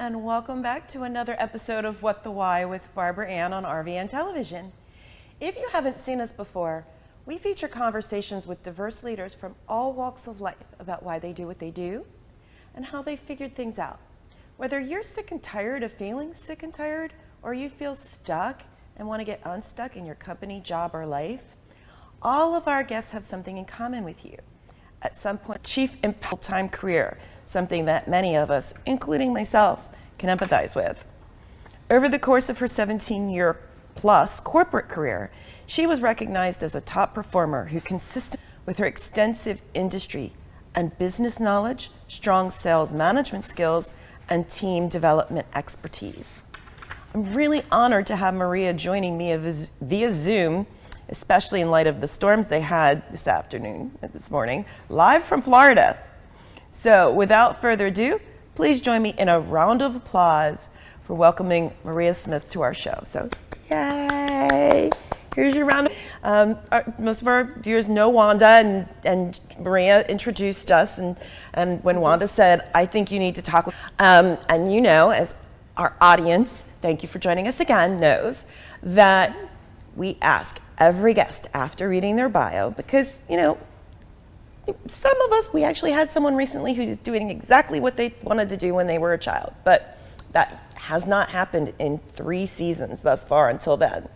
and welcome back to another episode of What the Why with Barbara Ann on RVN Television. If you haven't seen us before, we feature conversations with diverse leaders from all walks of life about why they do what they do and how they figured things out. Whether you're sick and tired of feeling sick and tired, or you feel stuck and want to get unstuck in your company, job, or life, all of our guests have something in common with you. At some point, chief in full-time career, something that many of us, including myself, can empathize with. Over the course of her 17-year-plus corporate career, she was recognized as a top performer who consistent with her extensive industry and business knowledge, strong sales management skills, and team development expertise. I'm really honored to have Maria joining me via Zoom, especially in light of the storms they had this morning, live from Florida. So without further ado, please join me in a round of applause for welcoming Maria Smith to our show. So, yay! Here's your round. Most of our viewers know Wanda, and Maria introduced us, and when Wanda said, I think you need to talk, and you know, as our audience, thank you for joining us again, knows that we ask every guest after reading their bio, because, you know, some of us, we actually had someone recently who's doing exactly what they wanted to do when they were a child, but that has not happened in 3 seasons thus far until then.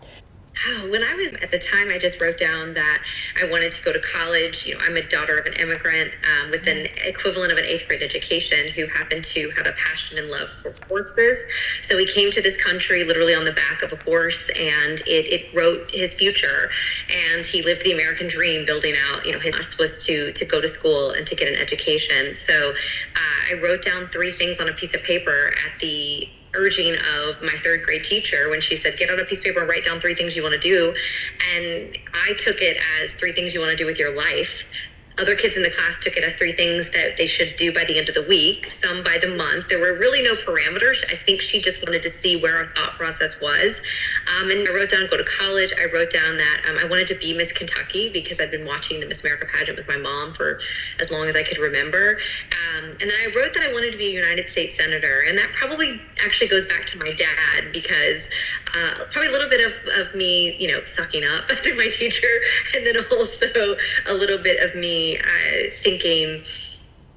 When I was at the time, I just wrote down that I wanted to go to college. You know, I'm a daughter of an immigrant with an equivalent of an 8th grade education who happened to have a passion and love for horses. So he came to this country literally on the back of a horse, and it wrote his future. And he lived the American dream, building out, you know, his was to go to school and to get an education. So I wrote down 3 things on a piece of paper at the urging of my 3rd grade teacher when she said, get out a piece of paper and write down 3 things you want to do. And I took it as 3 things you want to do with your life. Other kids in the class took it as 3 things that they should do by the end of the week, some by the month. There were really no parameters. I think she just wanted to see where our thought process was. And I wrote down, go to college. I wrote down that I wanted to be Miss Kentucky because I'd been watching the Miss America pageant with my mom for as long as I could remember. And then I wrote that I wanted to be a United States Senator. And that probably actually goes back to my dad, because probably a little bit of me, you know, sucking up to my teacher, and then also a little bit of me thinking,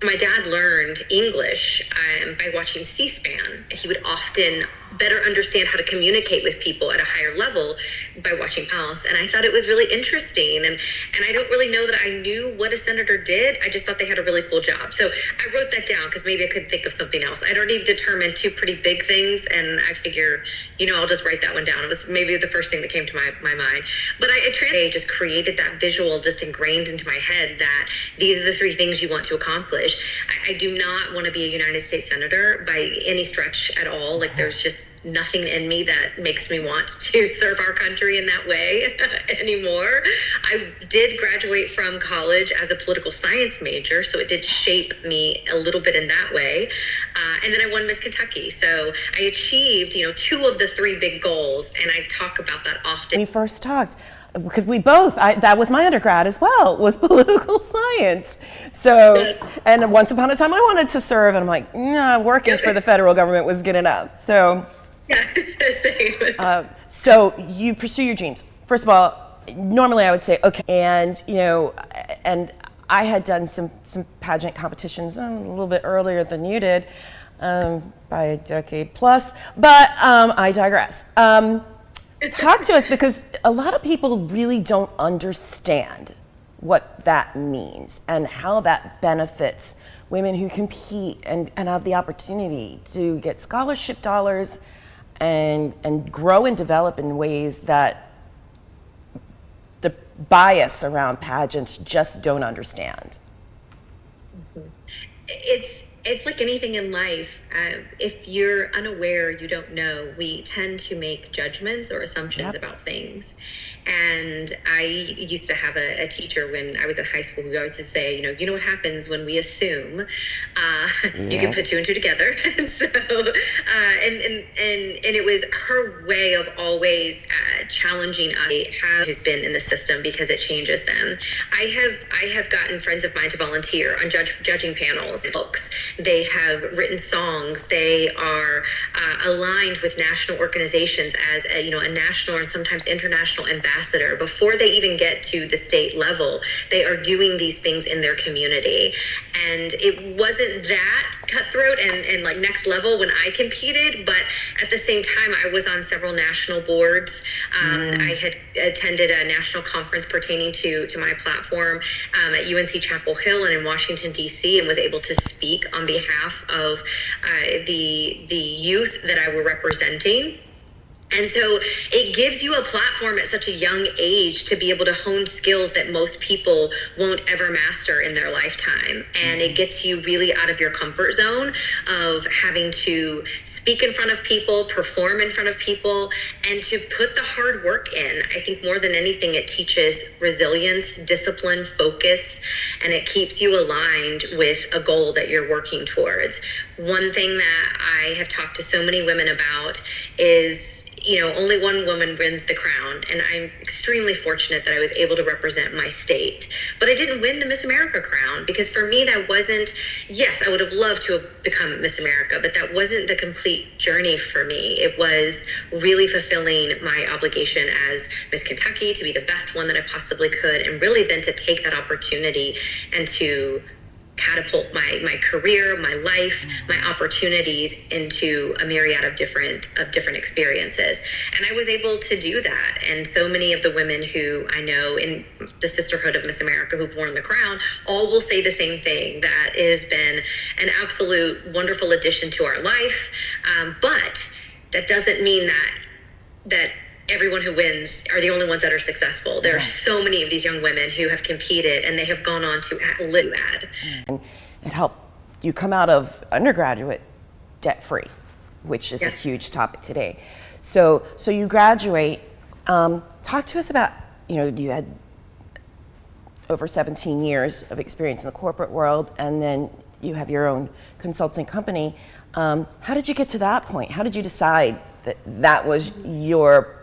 my dad learned English by watching C-SPAN. He would often better understand how to communicate with people at a higher level by watching House. And I thought it was really interesting. And I don't really know that I knew what a senator did. I just thought they had a really cool job. So I wrote that down because maybe I could think of something else. I'd already determined 2 pretty big things, and I figure, you know, I'll just write that one down. It was maybe the first thing that came to my mind. But I just created that visual just ingrained into my head that these are the 3 things you want to accomplish. I do not want to be a United States Senator by any stretch at all. Like, there's just nothing in me that makes me want to serve our country in that way anymore. I did graduate from college as a political science major, so it did shape me a little bit in that way. And then I won Miss Kentucky. So I achieved, you know, 2 of the 3 big goals, and I talk about that often. We first talked, because we both, that was my undergrad as well, was political science. So, and once upon a time I wanted to serve, and I'm like, nah, working for the federal government was good enough. So, yeah, same. So you pursue your dreams. First of all, normally I would say, okay, and you know, and I had done some pageant competitions a little bit earlier than you did, by a decade plus, but I digress. Talk to us, because a lot of people really don't understand what that means and how that benefits women who compete and have the opportunity to get scholarship dollars and grow and develop in ways that the bias around pageants just don't understand. It's like anything in life. If you're unaware, you don't know, we tend to make judgments or assumptions about things. And I used to have a teacher when I was in high school who always used to say, you know what happens when we assume, you can put 2 and 2 together. And so And it was her way of always challenging us, who's been in the system, because it changes them. I have gotten friends of mine to volunteer on judging panels and books. They have written songs. They are aligned with national organizations as a national and sometimes international ambassador. Before they even get to the state level, they are doing these things in their community. And it wasn't that cutthroat and like next level when I competed, but at the same time, I was on several national boards. I had attended a national conference pertaining to my platform at UNC Chapel Hill and in Washington, D.C., and was able to speak on behalf of the youth that I were representing. And so it gives you a platform at such a young age to be able to hone skills that most people won't ever master in their lifetime. And it gets you really out of your comfort zone of having to speak in front of people, perform in front of people, and to put the hard work in. I think more than anything, it teaches resilience, discipline, focus, and it keeps you aligned with a goal that you're working towards. One thing that I have talked to so many women about is, only one woman wins the crown. And I'm extremely fortunate that I was able to represent my state. But I didn't win the Miss America crown because for me, that wasn't, yes, I would have loved to have become Miss America, but that wasn't the complete journey for me. It was really fulfilling my obligation as Miss Kentucky to be the best one that I possibly could. And really then to take that opportunity and to catapult my career, my life, my opportunities into a myriad of different experiences. And I was able to do that. And so many of the women who I know in the Sisterhood of Miss America who've worn the crown all will say the same thing, that it has been an absolute wonderful addition to our life. But that doesn't mean that everyone who wins are the only ones that are successful. There are so many of these young women who have competed and they have gone on to live ad. And it helped you come out of undergraduate debt-free, which is a huge topic today. So you graduate. Talk to us about, you had over 17 years of experience in the corporate world, and then you have your own consulting company. How did you get to that point? How did you decide that was your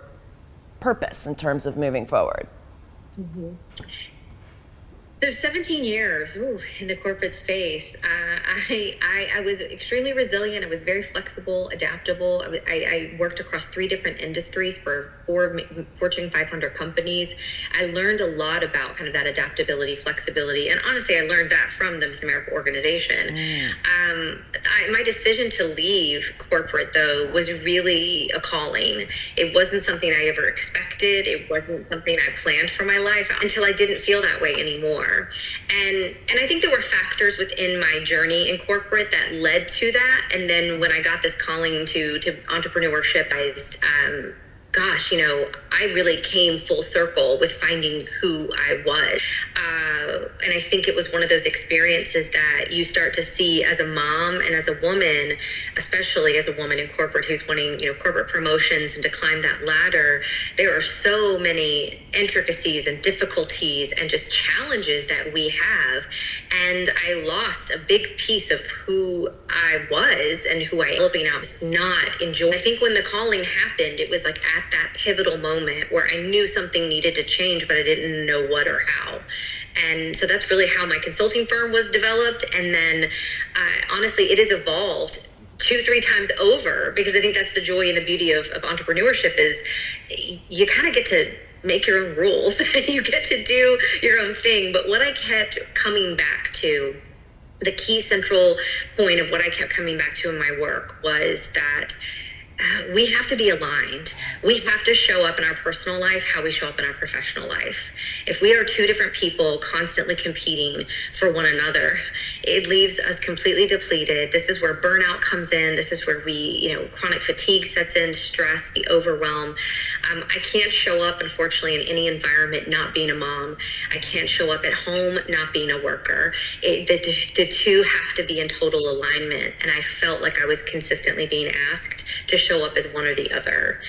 purpose in terms of moving forward? So 17 years in the corporate space. I was extremely resilient. I was very flexible, adaptable. I worked across 3 different industries for 4 Fortune 500 companies. I learned a lot about kind of that adaptability, flexibility, and honestly, I learned that from the Miss America organization. My decision to leave corporate, though, was really a calling. It wasn't something I ever expected. It wasn't something I planned for my life until I didn't feel that way anymore. And I think there were factors within my journey in corporate that led to that. And then when I got this calling to entrepreneurship, I really came full circle with finding who I was. And I think it was one of those experiences that you start to see as a mom and as a woman, especially as a woman in corporate who's wanting, corporate promotions and to climb that ladder. There are so many intricacies and difficulties and just challenges that we have. And I lost a big piece of who I was and who I helping out not enjoy. I think when the calling happened, it was like at that pivotal moment where I knew something needed to change, but I didn't know what or how. And so that's really how my consulting firm was developed. And then honestly, it has evolved 2-3 times over, because I think that's the joy and the beauty of entrepreneurship is you kind of get to make your own rules and you get to do your own thing. But what I kept coming back to, the key central point of what I kept coming back to in my work was that we have to be aligned. We have to show up in our personal life how we show up in our professional life. If we are 2 different people constantly competing for one another, it leaves us completely depleted. This is where burnout comes in. This is where chronic fatigue sets in, stress, the overwhelm. I can't show up, unfortunately, in any environment not being a mom. I can't show up at home not being a worker. The 2 have to be in total alignment. And I felt like I was consistently being asked to show up as one or the other.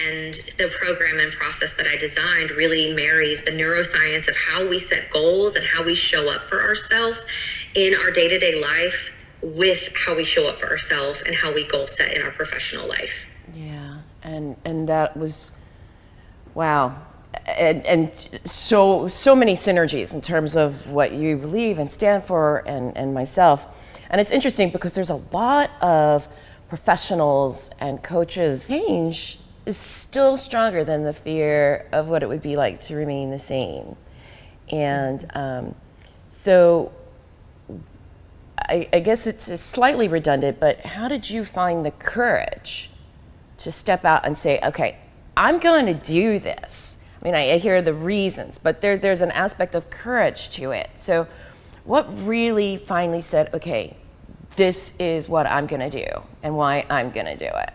And the program and process that I designed really marries the neuroscience of how we set goals and how we show up for ourselves in our day-to-day life with how we show up for ourselves and how we goal set in our professional life. Yeah, and that was, wow, and so many synergies in terms of what you believe and stand for, and myself. And it's interesting because there's a lot of professionals and coaches. Change is still stronger than the fear of what it would be like to remain the same. And so I guess it's slightly redundant, but how did you find the courage to step out and say, okay, I'm going to do this? I mean, I hear the reasons, but there's an aspect of courage to it. So what really finally said, okay, this is what I'm going to do and why I'm going to do it?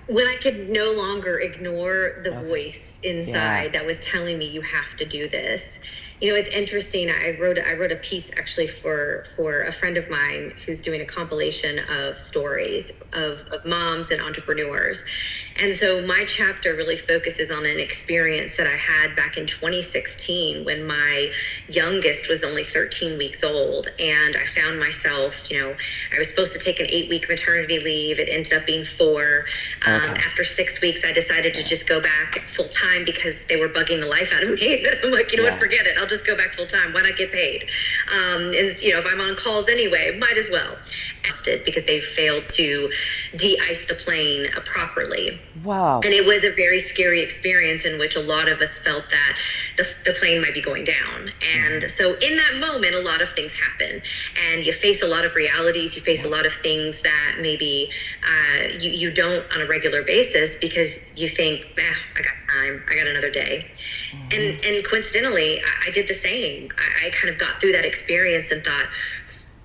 When I could no longer ignore the voice inside that was telling me you have to do this. You know, it's interesting. I wrote a piece actually for a friend of mine who's doing a compilation of stories of moms and entrepreneurs. And so my chapter really focuses on an experience that I had back in 2016 when my youngest was only 13 weeks old. And I found myself, you know, I was supposed to take an 8-week maternity leave. It ended up being 4. After 6 weeks, I decided to just go back full time because they were bugging the life out of me. I'm like, you know what, forget it. I'll just go back full time. Why not get paid? And, you know, if I'm on calls anyway, might as well. Because they failed to de-ice the plane properly. Wow. And it was a very scary experience in which a lot of us felt that the plane might be going down. And so in that moment, a lot of things happen. And you face a lot of realities. You face a lot of things that maybe you don't on a regular basis because you think, I got time. I got another day. And coincidentally, I did the same. I kind of got through that experience and thought,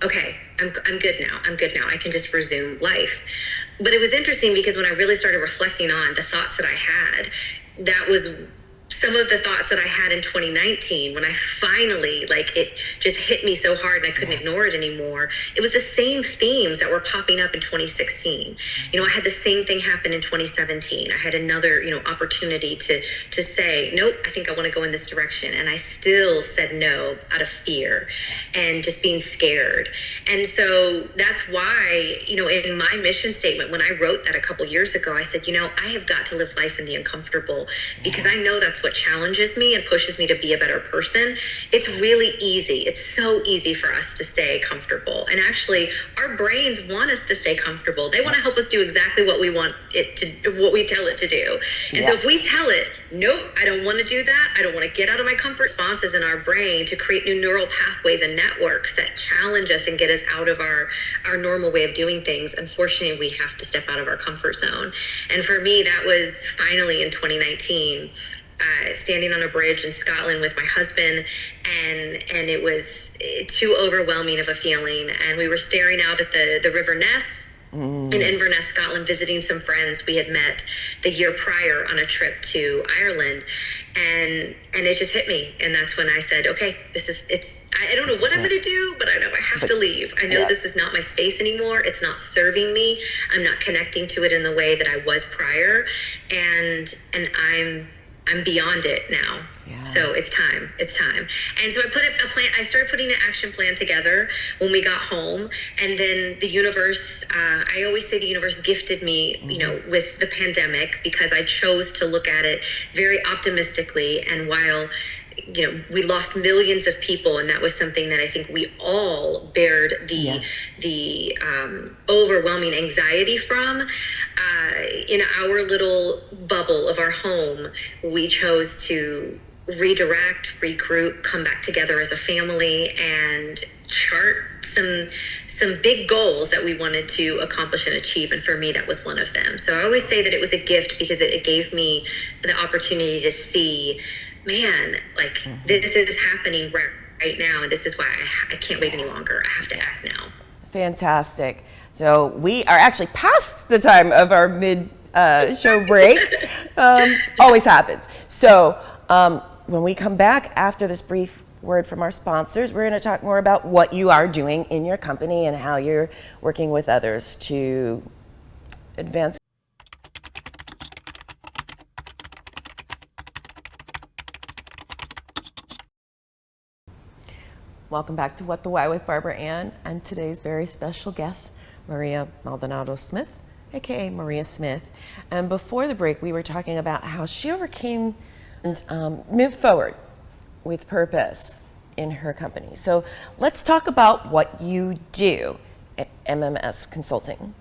okay, I'm good now. I'm good now. I can just resume life. But it was interesting because when I really started reflecting on the thoughts that I had, that was some of the thoughts that I had in 2019 when I finally, like, it just hit me so hard and I couldn't ignore it anymore. It was the same themes that were popping up in 2016. You know, I had the same thing happen in 2017. I had another, you know, opportunity to say, nope, I think I want to go in this direction. And I still said no out of fear and just being scared. And so that's why, you know, in my mission statement, when I wrote that a couple years ago, I said, you know, I have got to live life in the uncomfortable because I know that's what challenges me and pushes me to be a better person. It's really easy. It's so easy for us to stay comfortable. And actually, our brains want us to stay comfortable. They want to help us do exactly what we want it to, what we tell it to do. And so if we tell it, nope, I don't want to do that. I don't want to get out of my comfort. Responses in our brain to create new neural pathways and networks that challenge us and get us out of our normal way of doing things. Unfortunately, we have to step out of our comfort zone. And for me, that was finally in 2019. Standing on a bridge in Scotland with my husband, and it was too overwhelming of a feeling. And we were staring out at the River Ness in Inverness, Scotland, visiting some friends we had met the year prior on a trip to Ireland. And it just hit me. And that's when I said, okay, I don't know what I'm going to do, but I know I have to leave. I know this is not my space anymore. It's not serving me. I'm not connecting to it in the way that I was prior. And I'm beyond it now. So it's time. And so I started putting an action plan together when we got home. And then the universe, I always say the universe gifted me, you know, with the pandemic because I chose to look at it very optimistically. And while, you know, we lost millions of people, and that was something that I think we all bared the overwhelming anxiety from. In our little bubble of our home, we chose to redirect, regroup, come back together as a family, and chart some big goals that we wanted to accomplish and achieve. And for me, that was one of them. So I always say that it was a gift because it gave me the opportunity to see, man, like this is happening right now, and this is why I can't wait any longer. I have to act now. Fantastic. So we are actually past the time of our mid-show break. Always happens. So when we come back after this brief word from our sponsors, we're going to talk more about what you are doing in your company and how you're working with others to advance. Welcome back to What the Why with Barbara Ann and today's very special guest, Maria Maldonado Smith, aka Maria Smith. And before the break, we were talking about how she overcame and moved forward with purpose in her company. So let's talk about what you do at MMS Consulting.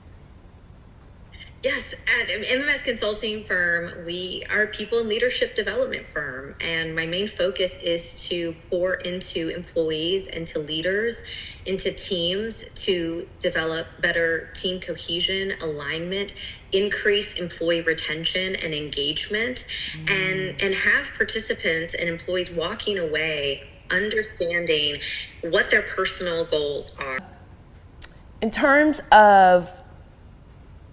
Yes, at MMS Consulting Firm, we are a people and leadership development firm, and my main focus is to pour into employees, into leaders, into teams to develop better team cohesion, alignment, increase employee retention and engagement, and have participants and employees walking away understanding what their personal goals are. In terms of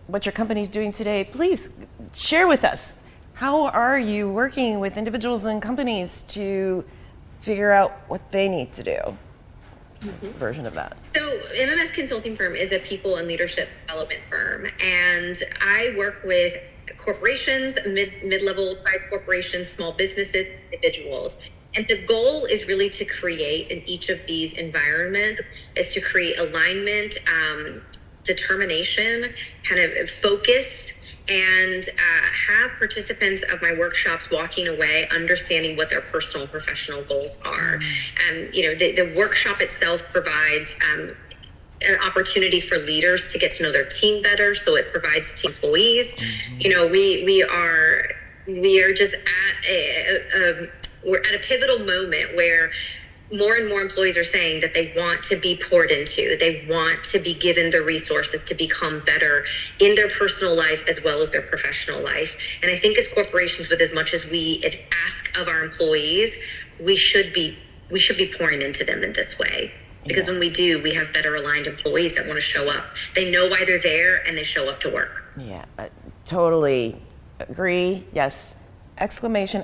what your company is doing today, please share with us. How are you working with individuals and companies to figure out what they need to do? Version of that. So MMS Consulting Firm is a people and leadership development firm, and I work with corporations, mid-level size corporations, small businesses, individuals. And the goal is really to create in each of these environments is to create alignment, determination, kind of focus, and have participants of my workshops walking away understanding what their personal and professional goals are. And the workshop itself provides an opportunity for leaders to get to know their team better, so it provides to employees. We are just at we're at a pivotal moment where more and more employees are saying that they want to be poured into. They want to be given the resources to become better in their personal life as well as their professional life. And I think as corporations, with as much as we ask of our employees, we should be pouring into them in this way. Because when we do, we have better aligned employees that want to show up. They know why they're there and they show up to work. Yeah, I totally agree. Yes. Exclamation,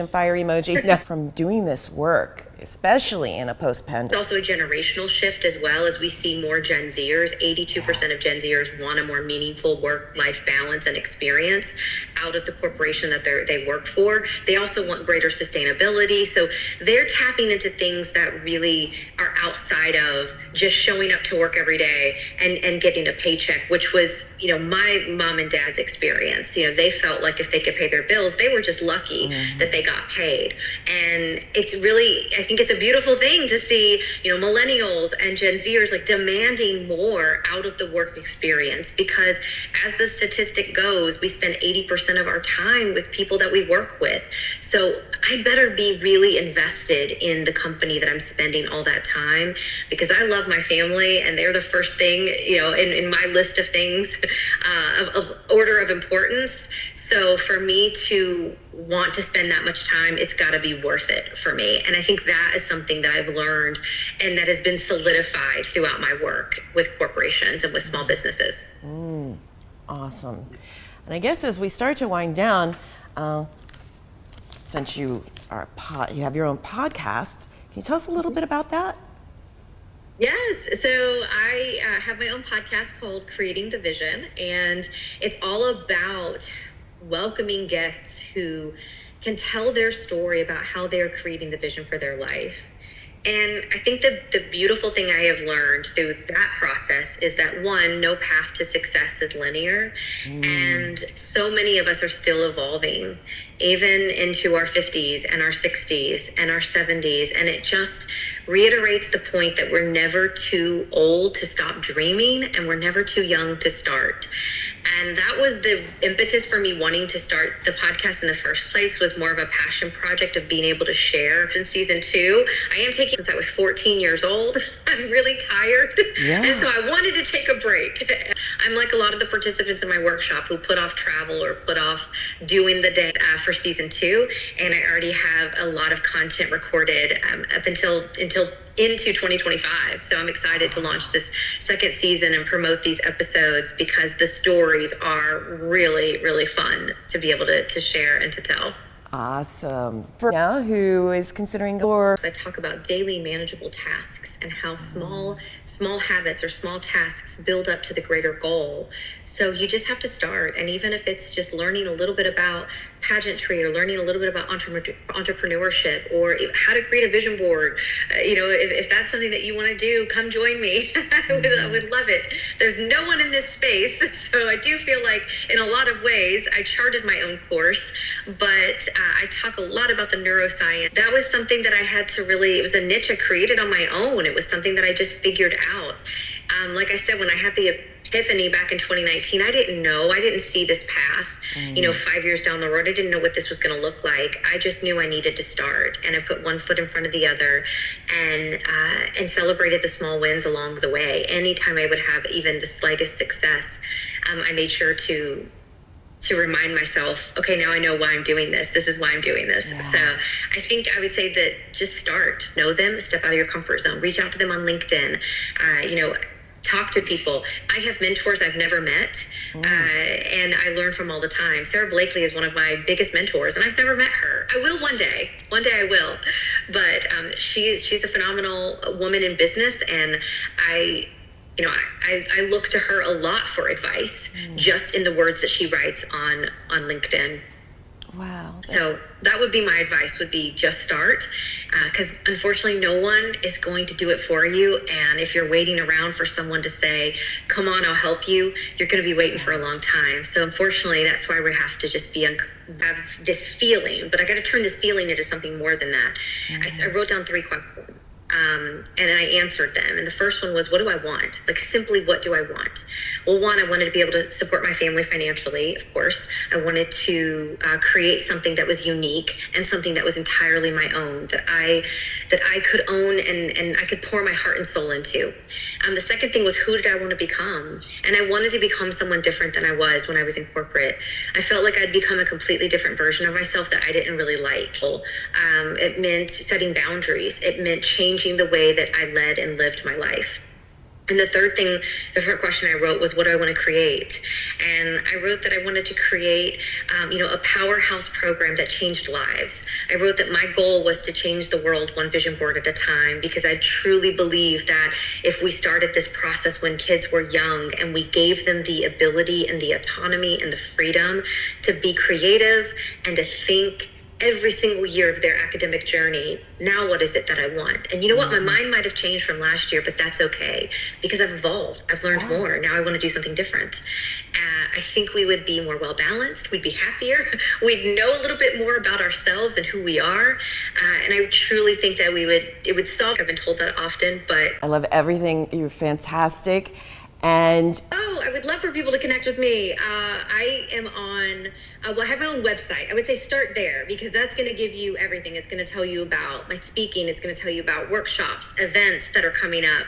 fire emoji. No. From doing this work, especially in a post-pandemic. It's also a generational shift as well, as we see more Gen Zers. 82% of Gen Zers want a more meaningful work-life balance and experience out of the corporation that they work for. They also want greater sustainability. So they're tapping into things that really are outside of just showing up to work every day and getting a paycheck, which was, my mom and dad's experience. They felt like if they could pay their bills, they were just lucky that they got paid. And it's really, I think it's a beautiful thing to see, millennials and Gen Zers like demanding more out of the work experience, because as the statistic goes, we spend 80% of our time with people that we work with. So I better be really invested in the company that I'm spending all that time, because I love my family and they're the first thing, in my list of things of order of importance. So for me to want to spend that much time, it's got to be worth it for me. And I think that is something that I've learned and that has been solidified throughout my work with corporations and with small businesses. Awesome. And I guess as we start to wind down, since you have your own podcast, can you tell us a little bit about that? Yes. So I have my own podcast called Creating the Vision, and it's all about welcoming guests who can tell their story about how they're creating the vision for their life. And I think the beautiful thing I have learned through that process is that, one, no path to success is linear. And so many of us are still evolving, even into our 50s and our 60s and our 70s. And it just reiterates the point that we're never too old to stop dreaming, and we're never too young to start. And that was the impetus for me wanting to start the podcast in the first place, was more of a passion project of being able to share. In season 2, I am taking since I was 14 years old. I'm really tired. Yeah. And so I wanted to take a break. I'm like a lot of the participants in my workshop who put off travel or put off doing the day for season 2. And I already have a lot of content recorded up until into 2025. So I'm excited to launch this second season and promote these episodes, because the stories are really, really fun to be able to share and to tell. Awesome. For now, who is considering I talk about daily manageable tasks and how small habits or small tasks build up to the greater goal. So you just have to start. And even if it's just learning a little bit about pageantry, or learning a little bit about entrepreneurship, or how to create a vision board, if that's something that you want to do, come join me. I would love it. There's no one in this space, so I do feel like in a lot of ways I charted my own course, but I talk a lot about the neuroscience. That was something that I had to really, it was a niche I created on my own. It was something that I just figured out. Like I said, when I had the epiphany back in 2019, I didn't see this path. 5 years down the road, I didn't know what this was going to look like. I just knew I needed to start, and I put one foot in front of the other, and celebrated the small wins along the way. Anytime I would have even the slightest success, I made sure to remind myself, okay, now I know why I'm doing this. This is why I'm doing this. Yeah. So I think I would say that just start, know them, step out of your comfort zone, reach out to them on LinkedIn, talk to people. I have mentors I've never met, and I learn from all the time. Sarah Blakely is one of my biggest mentors, and I've never met her. I will one day. One day I will. But she's a phenomenal woman in business, and I look to her a lot for advice, just in the words that she writes on LinkedIn. Wow. So that would be my advice, would be just start, because unfortunately no one is going to do it for you. And if you're waiting around for someone to say, come on, I'll help you, you're going to be waiting for a long time. So unfortunately, that's why we have to just have this feeling, but I got to turn this feeling into something more than that. I wrote down 3 questions, and I answered them. And the first one was, what do I want? Like, simply, what do I want? Well, one, I wanted to be able to support my family financially, of course. I wanted to create something that was unique and something that was entirely my own, that I could own and I could pour my heart and soul into. The second thing was, who did I want to become? And I wanted to become someone different than I was when I was in corporate. I felt like I'd become a completely different version of myself that I didn't really like. It meant setting boundaries. It meant changing the way that I led and lived my life. And the third question I wrote was, what do I want to create? And I wrote that I wanted to create, a powerhouse program that changed lives. I wrote that my goal was to change the world one vision board at a time, because I truly believe that if we started this process when kids were young and we gave them the ability and the autonomy and the freedom to be creative and to think every single year of their academic journey, now what is it that I want? And you know what? My mind might have changed from last year, but that's okay, because I've evolved. I've learned more. Now I want to do something different. I think we would be more well-balanced. We'd be happier. We'd know a little bit more about ourselves and who we are. And I truly think that it would solve. I've been told that often, but I love everything. You're fantastic. And I would love for people to connect with me. I am on, I have my own website. I would say start there, because that's going to give you everything. It's going to tell you about my speaking. It's going to tell you about workshops, events that are coming up,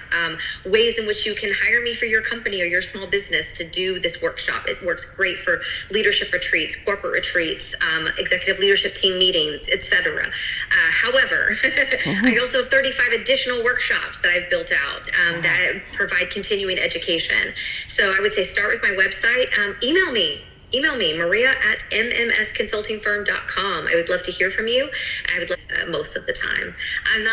ways in which you can hire me for your company or your small business to do this workshop. It works great for leadership retreats, corporate retreats, executive leadership team meetings, etc. However, I also have 35 additional workshops that I've built out that provide continuing education. So I would say start with my website. Email me, maria@mmsconsultingfirm.com. I would love to hear from you. I would love most of the time. I'm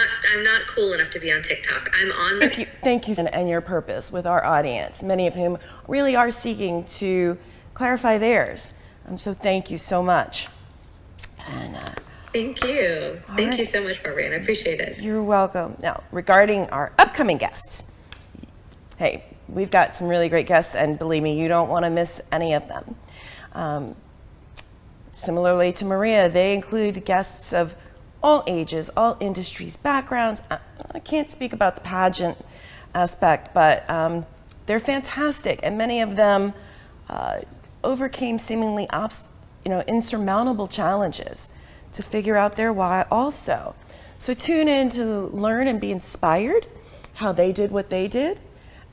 not cool enough to be on TikTok. I'm on. Thank you, and your purpose with our audience, many of whom really are seeking to clarify theirs. So thank you so much. And thank you. Thank you so much, Barbara, and I appreciate it. You're welcome. Now, regarding our upcoming guests, hey, we've got some really great guests, and believe me, you don't want to miss any of them. Similarly to Maria, they include guests of all ages, all industries, backgrounds. I can't speak about the pageant aspect, but they're fantastic, and many of them overcame seemingly insurmountable challenges to figure out their why also. So tune in to learn and be inspired how they did what they did,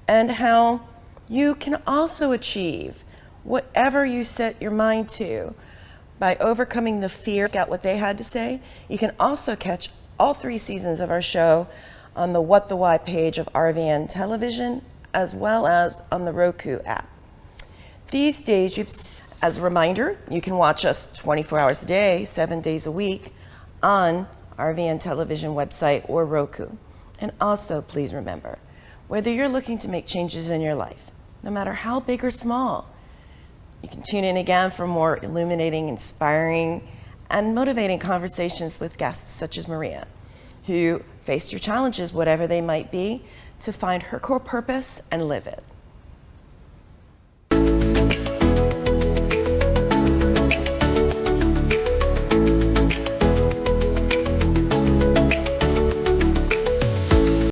and how you can also achieve whatever you set your mind to by overcoming the fear. Got what they had to say. You can also catch all 3 seasons of our show on the What the Why page of RVN Television, as well as on the Roku app. These days, as a reminder, you can watch us 24 hours a day, 7 days a week on RVN Television website or Roku. And also, please remember, whether you're looking to make changes in your life, no matter how big or small, You can tune in again for more illuminating, inspiring, and motivating conversations with guests such as Maria, who faced your challenges, whatever they might be, to find her core purpose and live it.